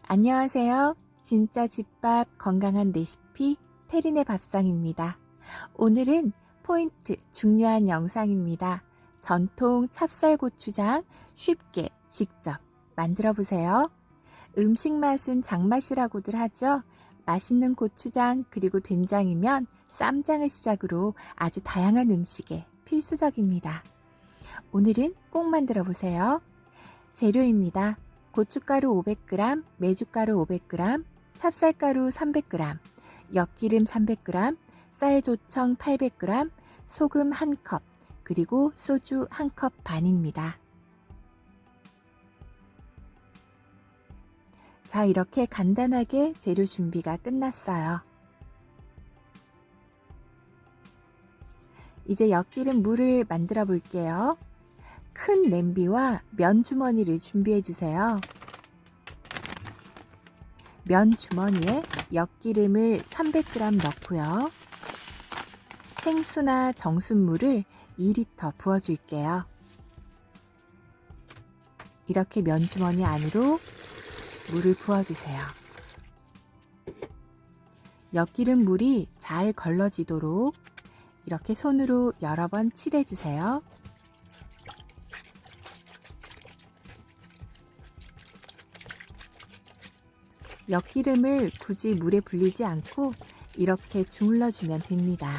안녕하세요. 진짜 집밥 건강한 레시피 테린의 밥상입니다. 오늘은 포인트 중요한 영상입니다. 전통 찹쌀고추장 쉽게 직접 만들어 보세요. 음식 맛은 장맛이라고들 하죠. 맛있는 고추장 그리고 된장이면 쌈장을 시작으로 아주 다양한 음식에 필수적입니다. 오늘은 꼭 만들어 보세요. 재료입니다. 고춧가루 500g, 메주가루 500g, 찹쌀가루 300g, 엿기름 300g, 쌀조청 800g, 소금 1컵, 그리고 소주 1컵 반입니다. 자, 이렇게 간단하게 재료 준비가 끝났어요. 이제 엿기름 물을 만들어 볼게요. 큰 냄비와 면 주머니를 준비해 주세요. 면 주머니에 엿기름을 300g 넣고요. 생수나 정수물을 2리터 부어 줄게요. 이렇게 면 주머니 안으로 물을 부어 주세요. 엿기름 물이 잘 걸러지도록 이렇게 손으로 여러 번 치대 주세요. 엿기름을 굳이 물에 불리지 않고 이렇게 주물러 주면 됩니다.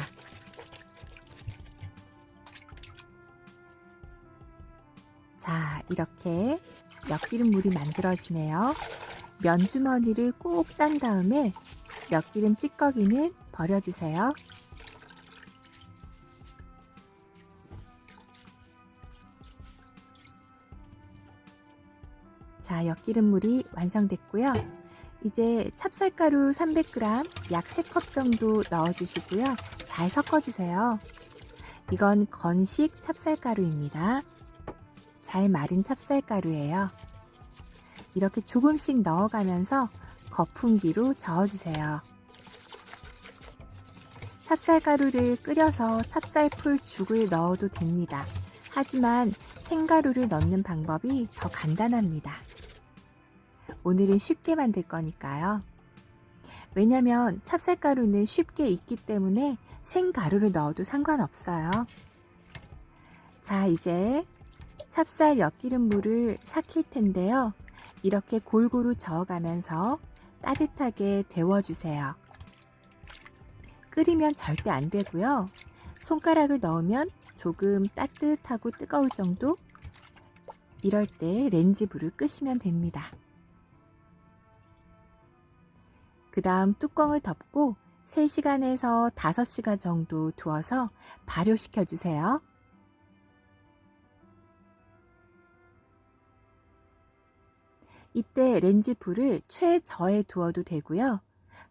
자, 이렇게 엿기름 물이 만들어지네요. 면주머니를 꼭 짠 다음에 엿기름 찌꺼기는 버려주세요. 자, 엿기름 물이 완성됐고요. 이제 찹쌀가루 300g 약 3컵 정도 넣어주시고요. 잘 섞어주세요. 이건 건식 찹쌀가루입니다. 잘 마른 찹쌀가루예요. 이렇게 조금씩 넣어가면서 거품기로 저어주세요. 찹쌀가루를 끓여서 찹쌀풀 죽을 넣어도 됩니다. 하지만 생가루를 넣는 방법이 더 간단합니다. 오늘은 쉽게 만들 거니까요. 왜냐면 찹쌀가루는 쉽게 익기 때문에 생가루를 넣어도 상관없어요. 자, 이제 찹쌀 엿기름 물을 삭힐 텐데요. 이렇게 골고루 저어가면서 따뜻하게 데워주세요. 끓이면 절대 안 되고요. 손가락을 넣으면 조금 따뜻하고 뜨거울 정도? 이럴 때 렌지불을 끄시면 됩니다. 그 다음 뚜껑을 덮고 3시간에서 5시간 정도 두어서 발효시켜 주세요. 이때 렌지 불을 최저에 두어도 되고요.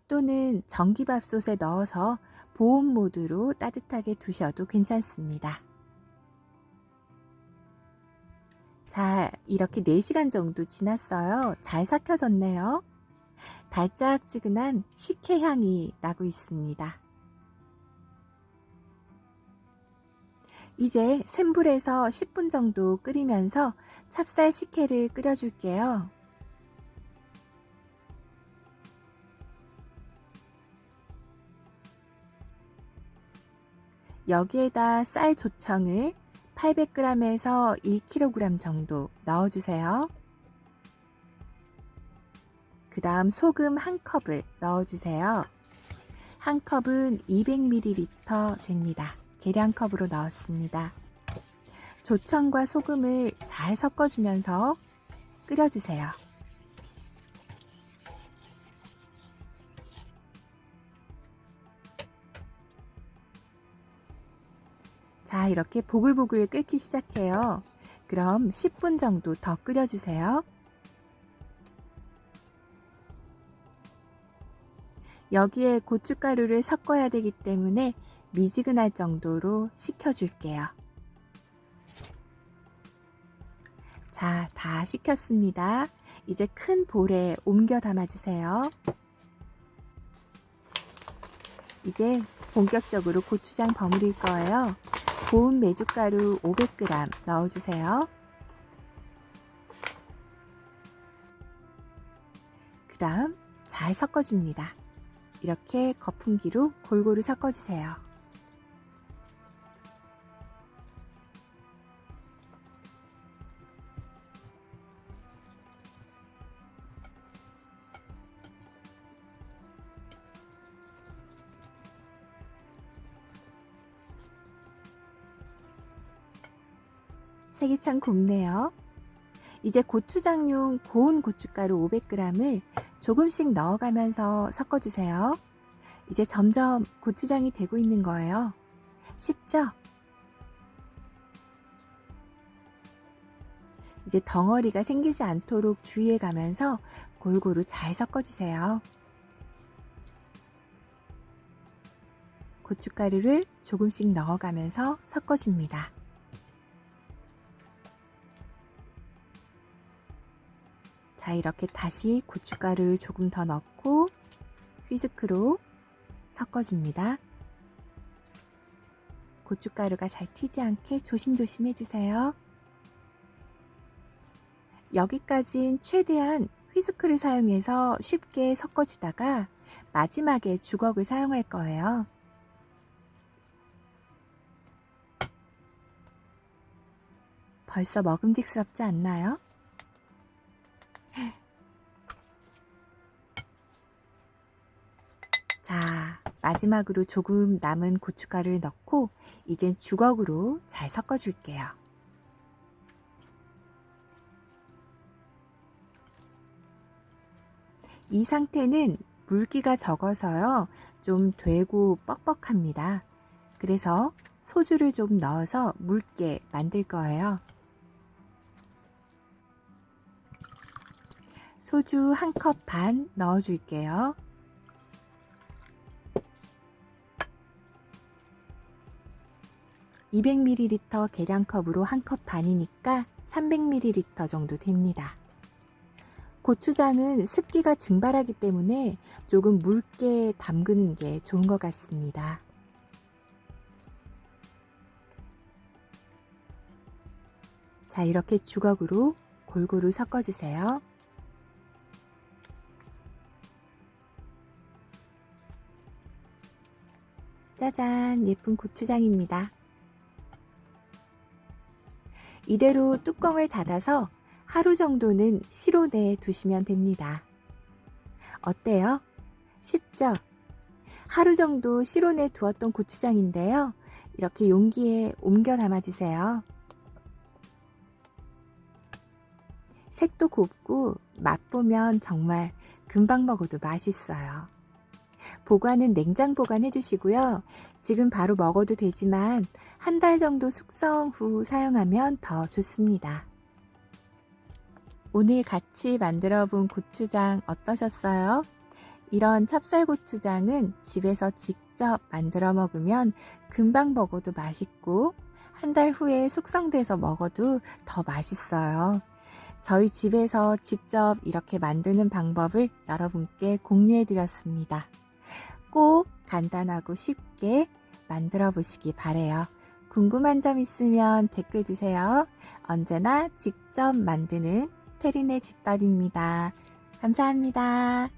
또는 전기밥솥에 넣어서 보온 모드로 따뜻하게 두셔도 괜찮습니다. 자, 이렇게 4시간 정도 지났어요. 잘 삭혀졌네요. 달짝지근한 식혜향이 나고 있습니다. 이제 센 불에서 10분 정도 끓이면서 찹쌀 식혜를 끓여줄게요. 여기에다 쌀 조청을 800g에서 1kg 정도 넣어주세요. 그 다음 소금 1컵을 넣어주세요. 1컵은 200ml 됩니다. 계량컵으로 넣었습니다. 조청과 소금을 잘 섞어주면서 끓여주세요. 자, 이렇게 보글보글 끓기 시작해요. 그럼 10분 정도 더 끓여주세요. 여기에 고춧가루를 섞어야 되기 때문에 미지근할 정도로 식혀줄게요. 자, 다 식혔습니다. 이제 큰 볼에 옮겨 담아주세요. 이제 본격적으로 고추장 버무릴 거예요. 고운 메주가루 500g 넣어주세요. 그 다음 잘 섞어줍니다. 이렇게 거품기로 골고루 섞어주세요. 색이 참 곱네요. 이제 고추장용 고운 고춧가루 500g을 조금씩 넣어가면서 섞어주세요. 이제 점점 고추장이 되고 있는 거예요. 쉽죠? 이제 덩어리가 생기지 않도록 주의해 가면서 골고루 잘 섞어주세요. 고춧가루를 조금씩 넣어가면서 섞어줍니다. 자, 이렇게 다시 고춧가루를 조금 더 넣고 휘스크로 섞어줍니다. 고춧가루가 잘 튀지 않게 조심조심 해주세요. 여기까진 최대한 휘스크를 사용해서 쉽게 섞어주다가 마지막에 주걱을 사용할 거예요. 벌써 먹음직스럽지 않나요? 자, 마지막으로 조금 남은 고춧가루를 넣고 이젠 주걱으로 잘 섞어줄게요. 이 상태는 물기가 적어서요, 좀 되고 뻑뻑합니다. 그래서 소주를 좀 넣어서 묽게 만들 거예요. 소주 1컵 반 넣어줄게요. (200ml) 계량컵으로 1컵 반이니까 300ml 정도 됩니다. 고추장은 습기가 증발하기 때문에 조금 묽게 담그는 게 좋은 것 같습니다. 자, 이렇게 주걱으로 골고루 섞어주세요. 짜잔, 예쁜 고추장입니다. 이대로 뚜껑을 닫아서 하루 정도는 실온에 두시면 됩니다. 어때요? 쉽죠? 하루 정도 실온에 두었던 고추장인데요. 이렇게 용기에 옮겨 담아주세요. 색도 곱고 맛보면 정말 금방 먹어도 맛있어요. 보관은 냉장 보관해 주시고요. 지금 바로 먹어도 되지만 한 달 정도 숙성 후 사용하면 더 좋습니다. 오늘 같이 만들어 본 고추장 어떠셨어요? 이런 찹쌀고추장은 집에서 직접 만들어 먹으면 금방 먹어도 맛있고 한 달 후에 숙성돼서 먹어도 더 맛있어요. 저희 집에서 직접 이렇게 만드는 방법을 여러분께 공유해 드렸습니다. 꼭 간단하고 쉽게 만들어 보시기 바래요. 궁금한 점 있으면 댓글 주세요. 언제나 직접 만드는 테리네 집밥입니다. 감사합니다.